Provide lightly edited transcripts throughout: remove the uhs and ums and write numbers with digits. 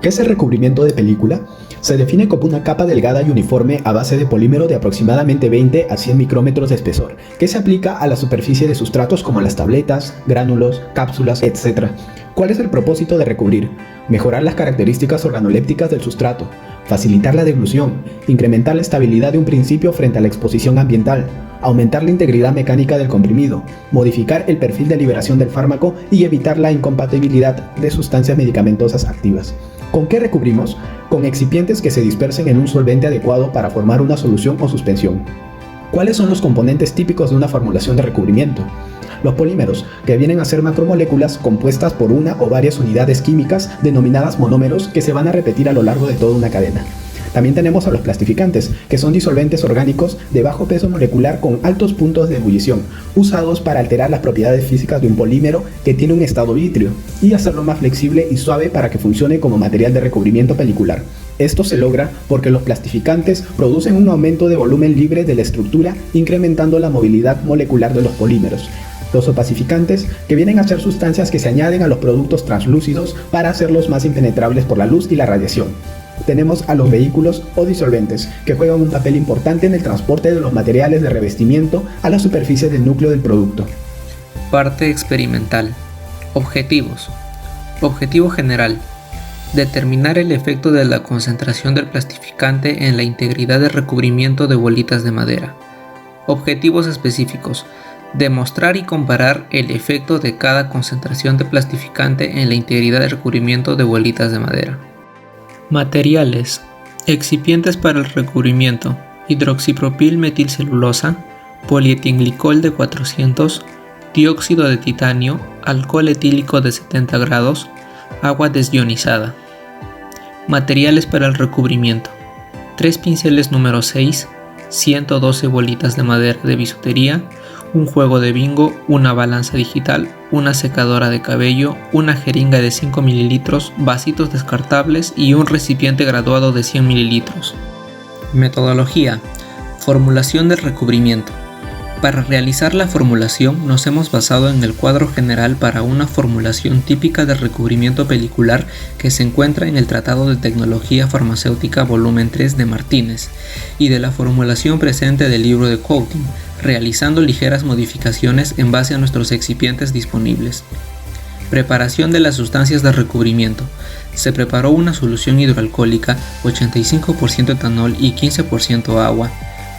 ¿Qué es el recubrimiento de película? Se define como una capa delgada y uniforme a base de polímero de aproximadamente 20 a 100 micrómetros de espesor, que se aplica a la superficie de sustratos como las tabletas, gránulos, cápsulas, etc. ¿Cuál es el propósito de recubrir? Mejorar las características organolépticas del sustrato, facilitar la deglución, incrementar la estabilidad de un principio frente a la exposición ambiental, aumentar la integridad mecánica del comprimido, modificar el perfil de liberación del fármaco y evitar la incompatibilidad de sustancias medicamentosas activas. ¿Con qué recubrimos? Con excipientes que se dispersen en un solvente adecuado para formar una solución o suspensión. ¿Cuáles son los componentes típicos de una formulación de recubrimiento? Los polímeros, que vienen a ser macromoléculas compuestas por una o varias unidades químicas denominadas monómeros que se van a repetir a lo largo de toda una cadena. También tenemos a los plastificantes, que son disolventes orgánicos de bajo peso molecular con altos puntos de ebullición, usados para alterar las propiedades físicas de un polímero que tiene un estado vítreo y hacerlo más flexible y suave para que funcione como material de recubrimiento pelicular. Esto se logra porque los plastificantes producen un aumento de volumen libre de la estructura, incrementando la movilidad molecular de los polímeros. Los opacificantes, que vienen a ser sustancias que se añaden a los productos translúcidos para hacerlos más impenetrables por la luz y la radiación. Tenemos a los vehículos o disolventes, que juegan un papel importante en el transporte de los materiales de revestimiento a la superficie del núcleo del producto. Parte experimental. Objetivos. Objetivo general. Determinar el efecto de la concentración del plastificante en la integridad del recubrimiento de bolitas de madera. Objetivos específicos. Demostrar y comparar el efecto de cada concentración de plastificante en la integridad del recubrimiento de bolitas de madera. Materiales. Excipientes para el recubrimiento: hidroxipropil metilcelulosa, polietilenglicol de 400, dióxido de titanio, alcohol etílico de 70 grados, agua desionizada. Materiales para el recubrimiento: 3 pinceles número 6, 112 bolitas de madera de bisutería, un juego de bingo, una balanza digital, una secadora de cabello, una jeringa de 5 ml, vasitos descartables y un recipiente graduado de 100 ml. Metodología. Formulación del recubrimiento. Para realizar la formulación nos hemos basado en el cuadro general para una formulación típica de recubrimiento pelicular que se encuentra en el Tratado de Tecnología Farmacéutica volumen 3 de Martínez y de la formulación presente del libro de Coating, realizando ligeras modificaciones en base a nuestros excipientes disponibles. Preparación de las sustancias de recubrimiento. Se preparó una solución hidroalcohólica, 85% etanol y 15% agua.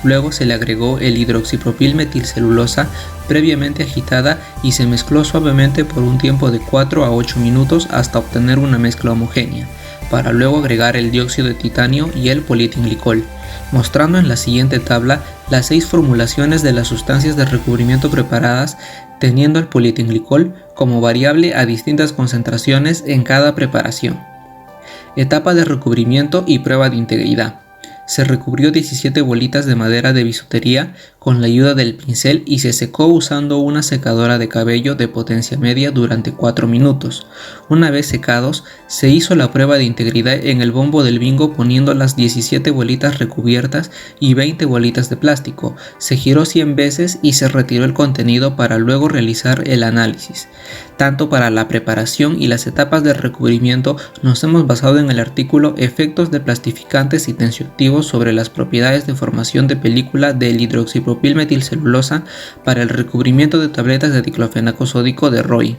Luego se le agregó el hidroxipropil metilcelulosa previamente agitada y se mezcló suavemente por un tiempo de 4 a 8 minutos hasta obtener una mezcla homogénea, para luego agregar el dióxido de titanio y el polietilenglicol, mostrando en la siguiente tabla las 6 formulaciones de las sustancias de recubrimiento preparadas, teniendo el polietilenglicol como variable a distintas concentraciones en cada preparación. Etapa de recubrimiento y prueba de integridad. Se recubrió 17 bolitas de madera de bisutería con la ayuda del pincel y se secó usando una secadora de cabello de potencia media durante 4 minutos. Una vez secados, se hizo la prueba de integridad en el bombo del bingo poniendo las 17 bolitas recubiertas y 20 bolitas de plástico. Se giró 100 veces y se retiró el contenido para luego realizar el análisis. Tanto para la preparación y las etapas de recubrimiento nos hemos basado en el artículo Efectos de plastificantes y tensioactivos sobre las propiedades de formación de película del hidroxipropil metilcelulosa para el recubrimiento de tabletas de diclofenaco sódico de Roy.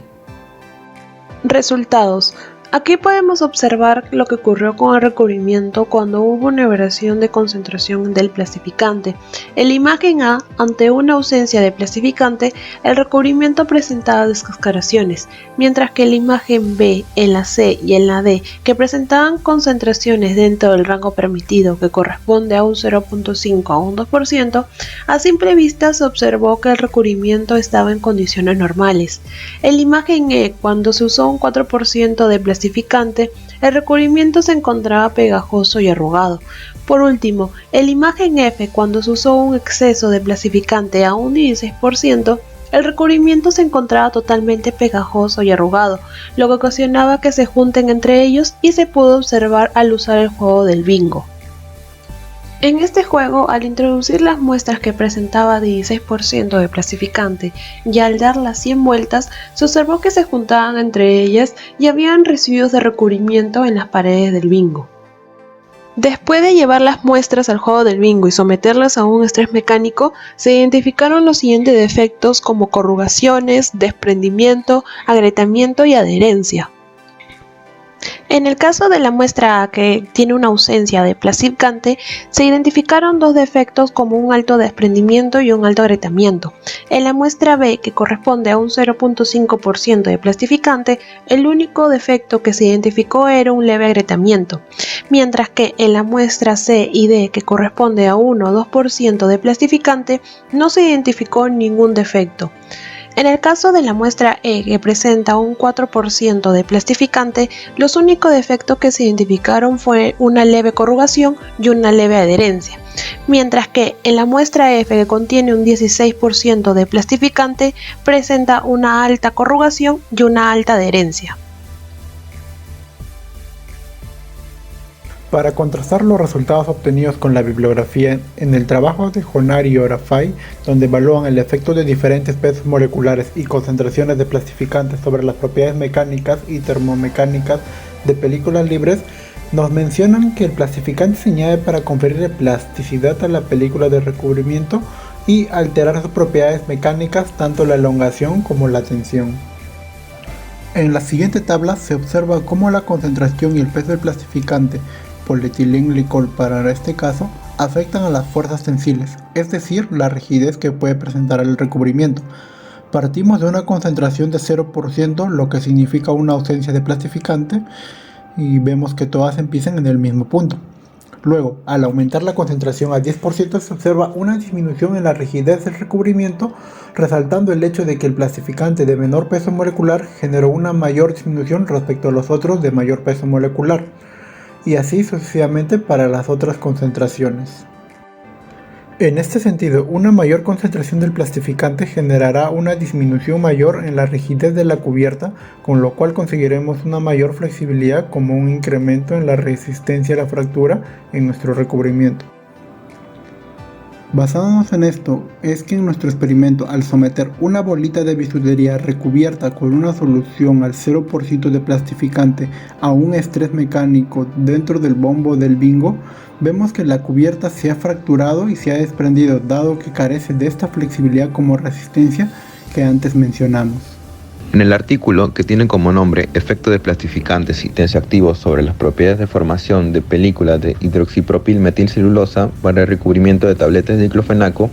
Resultados. Aquí podemos observar lo que ocurrió con el recubrimiento cuando hubo una variación de concentración del plastificante. En la imagen A, ante una ausencia de plastificante, el recubrimiento presentaba descascaraciones, mientras que en la imagen B, en la C y en la D, que presentaban concentraciones dentro del rango permitido, que corresponde a un 0.5 a un 2%, a simple vista se observó que el recubrimiento estaba en condiciones normales. En la imagen E, cuando se usó un 4% de plastificante, el recubrimiento se encontraba pegajoso y arrugado. Por último, en la imagen F, cuando se usó un exceso de plastificante a un 16%, el recubrimiento se encontraba totalmente pegajoso y arrugado, lo que ocasionaba que se junten entre ellos y se pudo observar al usar el juego del bingo. En este juego, al introducir las muestras que presentaba 16% de plastificante y al darlas 100 vueltas, se observó que se juntaban entre ellas y habían residuos de recubrimiento en las paredes del bingo. Después de llevar las muestras al juego del bingo y someterlas a un estrés mecánico, se identificaron los siguientes defectos como corrugaciones, desprendimiento, agrietamiento y adherencia. En el caso de la muestra A, que tiene una ausencia de plastificante, se identificaron dos defectos como un alto desprendimiento y un alto agrietamiento. En la muestra B, que corresponde a un 0.5% de plastificante, el único defecto que se identificó era un leve agrietamiento, mientras que en la muestra C y D, que corresponde a 1 o 2% de plastificante, no se identificó ningún defecto. En el caso de la muestra E, que presenta un 4% de plastificante, los únicos defectos que se identificaron fue una leve corrugación y una leve adherencia, mientras que en la muestra F, que contiene un 16% de plastificante, presenta una alta corrugación y una alta adherencia. Para contrastar los resultados obtenidos con la bibliografía, en el trabajo de Jonari y Orafai, donde evalúan el efecto de diferentes pesos moleculares y concentraciones de plastificantes sobre las propiedades mecánicas y termomecánicas de películas libres, nos mencionan que el plastificante se añade para conferir plasticidad a la película de recubrimiento y alterar sus propiedades mecánicas, tanto la elongación como la tensión. En la siguiente tabla se observa cómo la concentración y el peso del plastificante, polietilenglicol para este caso, afectan a las fuerzas tensiles, es decir, la rigidez que puede presentar el recubrimiento. Partimos de una concentración de 0%, lo que significa una ausencia de plastificante, y vemos que todas empiezan en el mismo punto. Luego, al aumentar la concentración a 10%, se observa una disminución en la rigidez del recubrimiento, resaltando el hecho de que el plastificante de menor peso molecular generó una mayor disminución respecto a los otros de mayor peso molecular, y así sucesivamente para las otras concentraciones. En este sentido, una mayor concentración del plastificante generará una disminución mayor en la rigidez de la cubierta, con lo cual conseguiremos una mayor flexibilidad como un incremento en la resistencia a la fractura en nuestro recubrimiento. Basándonos en esto, es que en nuestro experimento, al someter una bolita de bisutería recubierta con una solución al 0% de plastificante a un estrés mecánico dentro del bombo del bingo, vemos que la cubierta se ha fracturado y se ha desprendido, dado que carece de esta flexibilidad como resistencia que antes mencionamos. En el artículo, que tiene como nombre Efecto de plastificantes y tensioactivos sobre las propiedades de formación de película de hidroxipropilmetilcelulosa para el recubrimiento de tabletas de diclofenaco,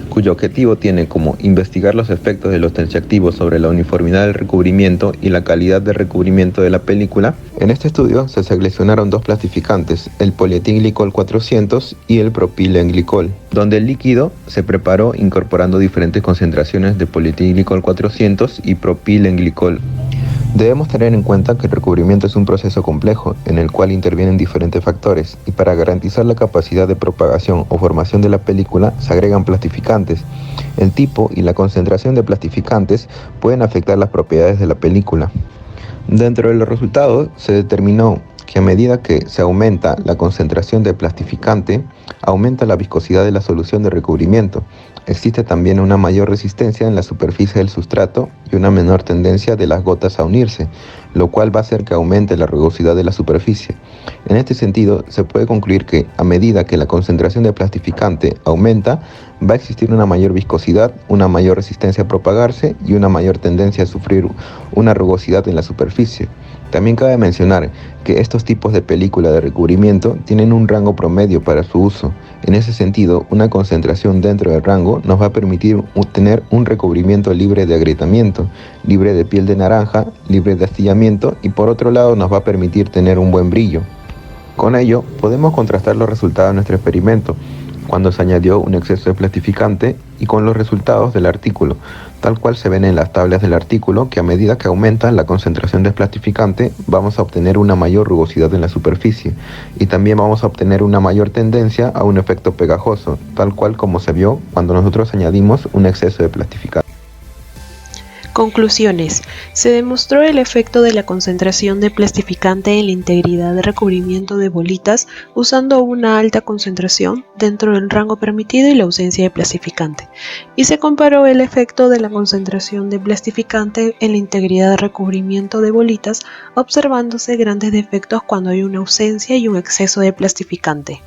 cuyo objetivo tiene como investigar los efectos de los tensioactivos sobre la uniformidad del recubrimiento y la calidad de recubrimiento de la película, en este estudio se seleccionaron dos plastificantes, el polietilenglicol 400 y el propilenglicol, donde el líquido se preparó incorporando diferentes concentraciones de polietilenglicol 400 y propilenglicol. Debemos tener en cuenta que el recubrimiento es un proceso complejo en el cual intervienen diferentes factores, y para garantizar la capacidad de propagación o formación de la película se agregan plastificantes. El tipo y la concentración de plastificantes pueden afectar las propiedades de la película. Dentro de los resultados se determinó que a medida que se aumenta la concentración de plastificante, aumenta la viscosidad de la solución de recubrimiento. Existe también una mayor resistencia en la superficie del sustrato y una menor tendencia de las gotas a unirse, lo cual va a hacer que aumente la rugosidad de la superficie. En este sentido, se puede concluir que a medida que la concentración de plastificante aumenta, va a existir una mayor viscosidad, una mayor resistencia a propagarse y una mayor tendencia a sufrir una rugosidad en la superficie. También cabe mencionar que estos tipos de película de recubrimiento tienen un rango promedio para su uso. En ese sentido, una concentración dentro del rango nos va a permitir tener un recubrimiento libre de agrietamiento, libre de piel de naranja, libre de astillamiento, y por otro lado nos va a permitir tener un buen brillo. Con ello, podemos contrastar los resultados de nuestro experimento, cuando se añadió un exceso de plastificante, y con los resultados del artículo, tal cual se ven en las tablas del artículo, que a medida que aumenta la concentración de plastificante, vamos a obtener una mayor rugosidad en la superficie, y también vamos a obtener una mayor tendencia a un efecto pegajoso, tal cual como se vio cuando nosotros añadimos un exceso de plastificante. Conclusiones. Se demostró el efecto de la concentración de plastificante en la integridad de recubrimiento de bolitas usando una alta concentración dentro del rango permitido y la ausencia de plastificante. Y se comparó el efecto de la concentración de plastificante en la integridad de recubrimiento de bolitas, observándose grandes defectos cuando hay una ausencia y un exceso de plastificante.